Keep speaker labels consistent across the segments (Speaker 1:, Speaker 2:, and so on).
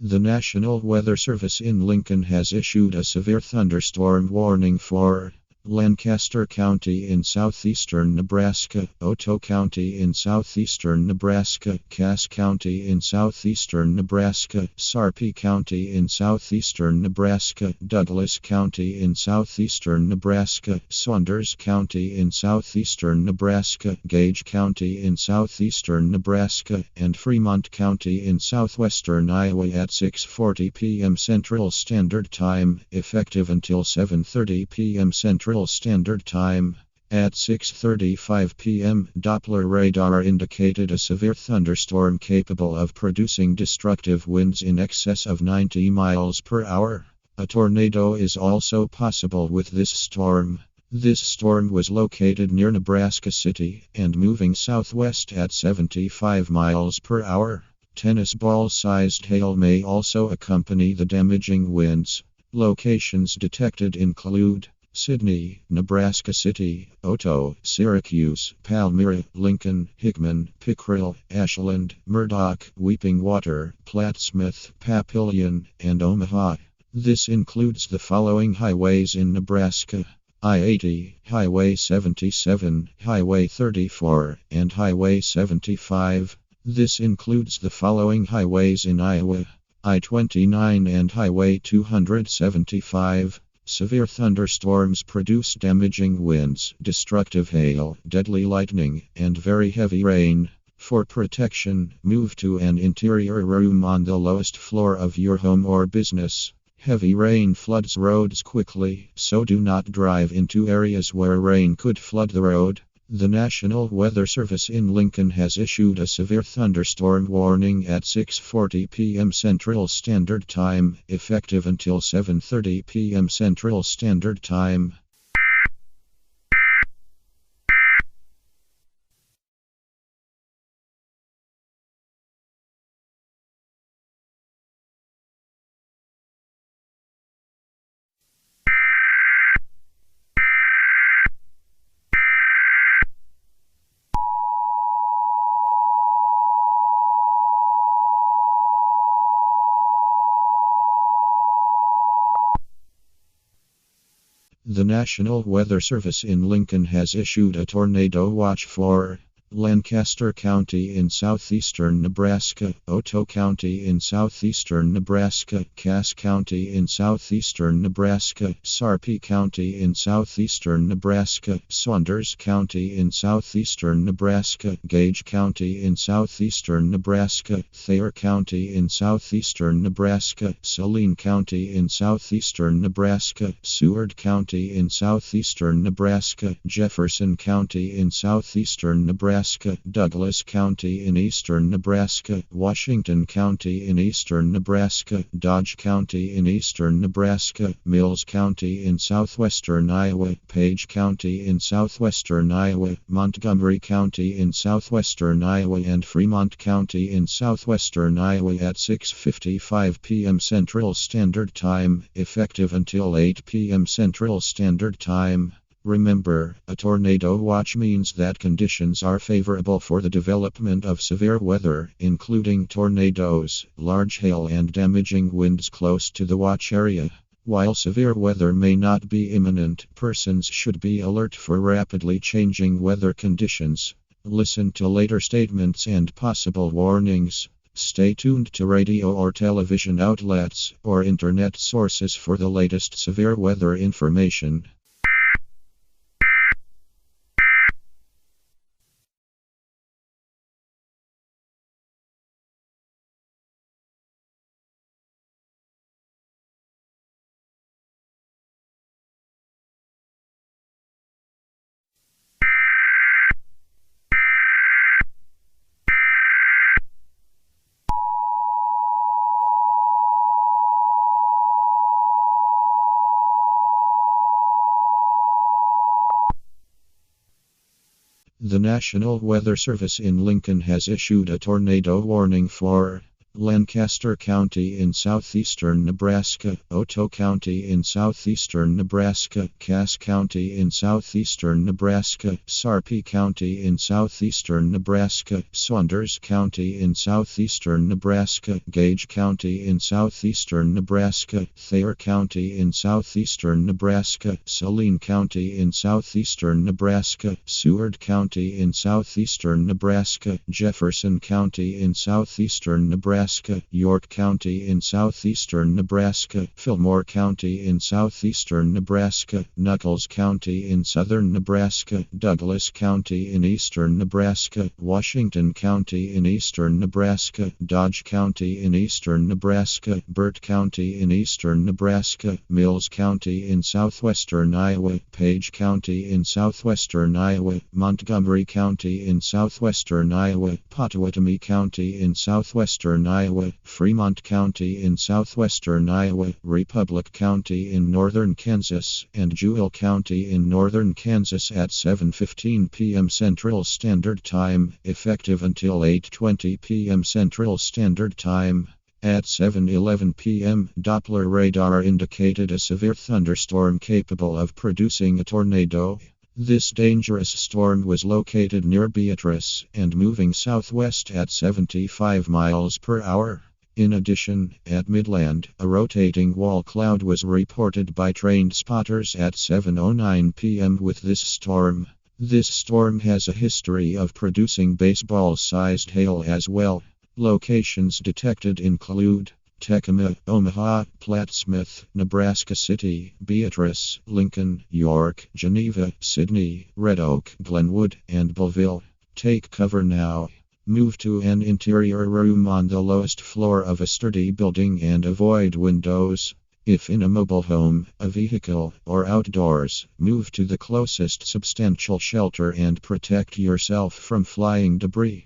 Speaker 1: The National Weather Service in Lincoln has issued a severe thunderstorm warning for Lancaster County in southeastern Nebraska, Otto County in southeastern Nebraska, Cass County in southeastern Nebraska, Sarpy County in southeastern Nebraska, Douglas County in southeastern Nebraska, Saunders County in southeastern Nebraska, Gage County in southeastern Nebraska, and Fremont County in southwestern Iowa at 6:40 p.m. Central Standard Time, effective until 7:30 p.m. Central Standard Time. At 6:35 p.m., Doppler radar indicated a severe thunderstorm capable of producing destructive winds in excess of 90 miles per hour. A tornado is also possible with this storm. This storm was located near Nebraska City and moving southwest at 75 miles per hour. Tennis ball-sized hail may also accompany the damaging winds. Locations detected include Sydney, Nebraska City, Otto, Syracuse, Palmyra, Lincoln, Hickman, Pickrell, Ashland, Murdoch, Weeping Water, Plattsmouth, Papillion, and Omaha. This includes the following highways in Nebraska: I-80, Highway 77, Highway 34, and Highway 75. This includes the following highways in Iowa: I-29 and Highway 275. Severe thunderstorms produce damaging winds, destructive hail, deadly lightning, and very heavy rain. For protection, move to an interior room on the lowest floor of your home or business. Heavy rain floods roads quickly, so do not drive into areas where rain could flood the road. The National Weather Service in Lincoln has issued a severe thunderstorm warning at 6:40 p.m. Central Standard Time, effective until 7:30 p.m. Central Standard Time. The National Weather Service in Lincoln has issued a tornado watch for Lancaster County in southeastern Nebraska, Otto County in southeastern Nebraska, Cass County in southeastern Nebraska, Sarpy County in southeastern Nebraska, Saunders County in southeastern Nebraska, Gage County in southeastern Nebraska, Thayer County in southeastern Nebraska, Saline County in southeastern Nebraska, Seward County in southeastern Nebraska, Jefferson County in southeastern Nebraska, Douglas County in eastern Nebraska, Washington County in eastern Nebraska, Dodge County in eastern Nebraska, Mills County in southwestern Iowa, Page County in southwestern Iowa, Montgomery County in southwestern Iowa, and Fremont County in southwestern Iowa at 6:55 p.m. Central Standard Time, effective until 8 p.m. Central Standard Time. Remember, a tornado watch means that conditions are favorable for the development of severe weather, including tornadoes, large hail, and damaging winds close to the watch area. While severe weather may not be imminent, persons should be alert for rapidly changing weather conditions. Listen to later statements and possible warnings. Stay tuned to radio or television outlets or internet sources for the latest severe weather information. The National Weather Service in Lincoln has issued a tornado warning for Lancaster County in southeastern Nebraska, Otto County in southeastern Nebraska, Cass County in southeastern Nebraska, Sarpy County in southeastern Nebraska, Saunders County in southeastern Nebraska, Gage County in southeastern Nebraska, Thayer County in southeastern Nebraska, Saline County in southeastern Nebraska, Seward County in southeastern Nebraska, Jefferson County in southeastern Nebraska, York County in southeastern Nebraska, Fillmore County in southeastern Nebraska, Nuckolls County in southern Nebraska, Douglas County in eastern Nebraska, Washington County in eastern Nebraska, Dodge County in eastern Nebraska, Burt County in eastern Nebraska, Mills County in southwestern Iowa, Page County in southwestern Iowa, Montgomery County in southwestern Iowa, Pottawatomie County in southwestern Iowa, Fremont County in southwestern Iowa, Republic County in northern Kansas, and Jewell County in northern Kansas at 7:15 p.m. Central Standard Time, effective until 8:20 p.m. Central Standard Time. At 7:11 p.m., Doppler radar indicated a severe thunderstorm capable of producing a tornado. This dangerous storm was located near Beatrice and moving southwest at 75 miles per hour. In addition, at Midland, a rotating wall cloud was reported by trained spotters at 7:09 p.m. with this storm. This storm has a history of producing baseball-sized hail as well. Locations detected include Tecumseh, Omaha, Plattsmouth, Nebraska City, Beatrice, Lincoln, York, Geneva, Sydney, Red Oak, Glenwood, and Belleville. Take cover now. Move to an interior room on the lowest floor of a sturdy building and avoid windows. If in a mobile home, a vehicle, or outdoors, move to the closest substantial shelter and protect yourself from flying debris.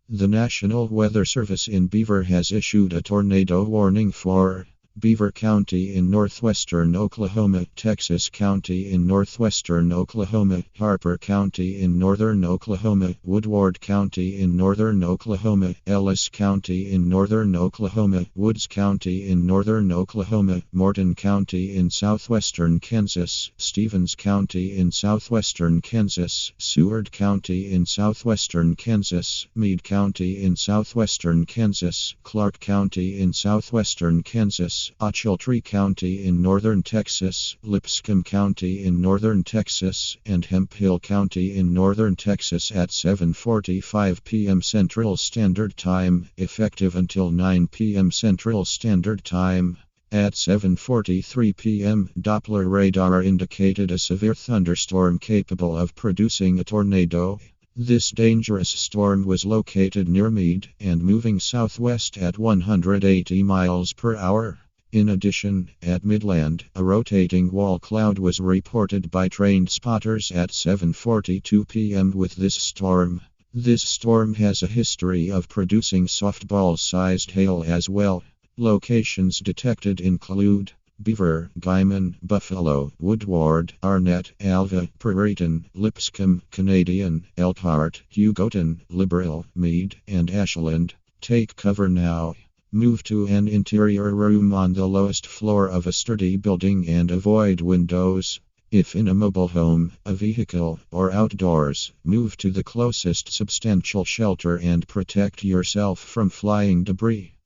Speaker 1: The National Weather Service in Beaver has issued a tornado warning for Beaver County in northwestern Oklahoma, Texas County in northwestern Oklahoma, Harper County in northern Oklahoma, Woodward County in northern Oklahoma, Ellis County in northern Oklahoma, Woods County in northern Oklahoma, Morton County in southwestern Kansas, Stevens County in southwestern Kansas, Seward County in southwestern Kansas, Meade County in southwestern Kansas, Clark County in southwestern Kansas, Ochiltree County in northern Texas, Lipscomb County in northern Texas, and Hemphill County in northern Texas at 7:45 p.m. Central Standard Time, effective until 9 p.m. Central Standard Time. At 7:43 p.m., Doppler radar indicated a severe thunderstorm capable of producing a tornado. This dangerous storm was located near Meade and moving southwest at 180 miles per hour. In addition, at Midland, a rotating wall cloud was reported by trained spotters at 7:42 p.m. with this storm. This storm has a history of producing softball-sized hail as well. Locations detected include Beaver, Guyman, Buffalo, Woodward, Arnett, Alva, Prairieton, Lipscomb, Canadian, Elkhart, Hugoton, Liberal, Meade, and Ashland. Take cover now. Move to an interior room on the lowest floor of a sturdy building and avoid windows. If in a mobile home, a vehicle, or outdoors, move to the closest substantial shelter and protect yourself from flying debris.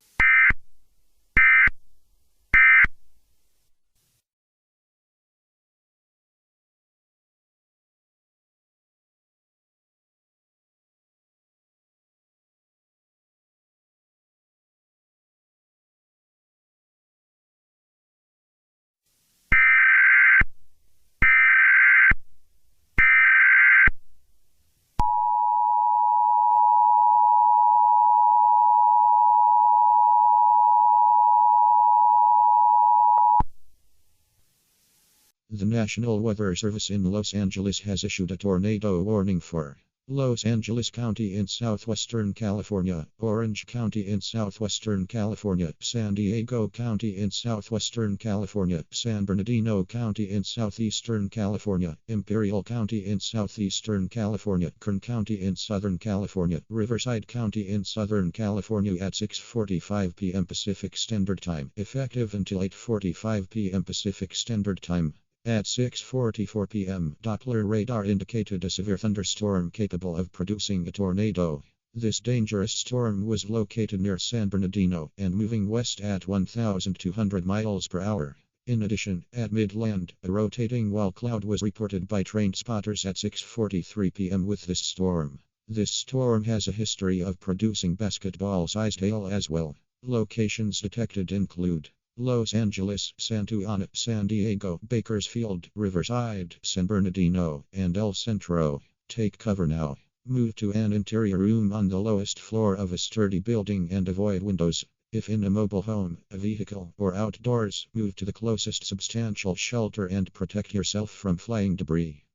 Speaker 1: The National Weather Service in Los Angeles has issued a tornado warning for Los Angeles County in southwestern California, Orange County in southwestern California, San Diego County in southwestern California, San Bernardino County in southeastern California, Imperial County in southeastern California, Kern County in southern California, Riverside County in southern California at 6:45 p.m. Pacific Standard Time, effective until 8:45 p.m. Pacific Standard Time. At 6:44 p.m., Doppler radar indicated a severe thunderstorm capable of producing a tornado. This dangerous storm was located near San Bernardino and moving west at 1,200 miles per hour. In addition, at Midland, a rotating wall cloud was reported by trained spotters at 6:43 p.m. with this storm. This storm has a history of producing basketball-sized hail as well. Locations detected include Los Angeles, Santa Ana, San Diego, Bakersfield, Riverside, San Bernardino, and El Centro. Take cover now. Move to an interior room on the lowest floor of a sturdy building and avoid windows. If in a mobile home, a vehicle, or outdoors, move to the closest substantial shelter and protect yourself from flying debris.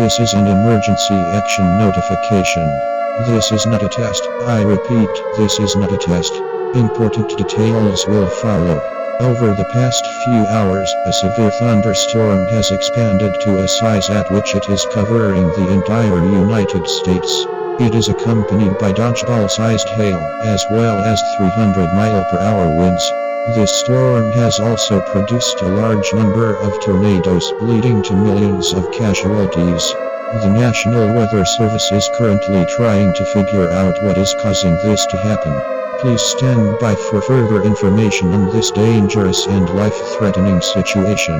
Speaker 1: This is an emergency action notification. This is not a test. I repeat, this is not a test. Important details will follow. Over the past few hours, a severe thunderstorm has expanded to a size at which it is covering the entire United States. It is accompanied by dodgeball-sized hail, as well as 300-mile-per-hour winds. This storm has also produced a large number of tornadoes, leading to millions of casualties. The National Weather Service is currently trying to figure out what is causing this to happen. Please stand by for further information on this dangerous and life-threatening situation.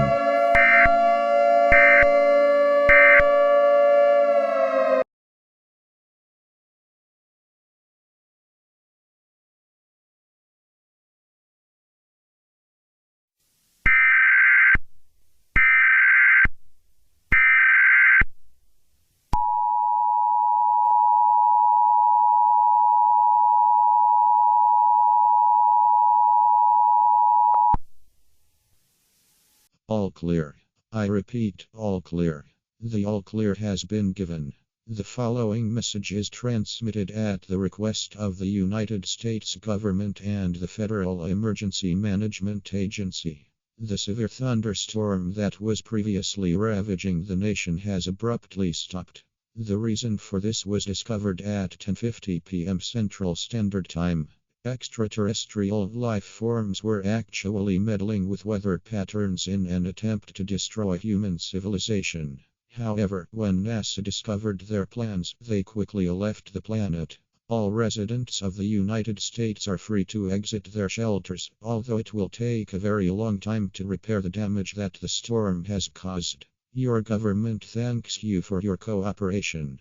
Speaker 1: All clear. I repeat, all clear. The all clear has been given. The following message is transmitted at the request of the United States government and the Federal Emergency Management Agency. The severe thunderstorm that was previously ravaging the nation has abruptly stopped. The reason for this was discovered at 10:50 p.m. Central Standard Time. Extraterrestrial life forms were actually meddling with weather patterns in an attempt to destroy human civilization. However, when NASA discovered their plans, they quickly left the planet. All residents of the United States are free to exit their shelters, although it will take a very long time to repair the damage that the storm has caused. Your government thanks you for your cooperation.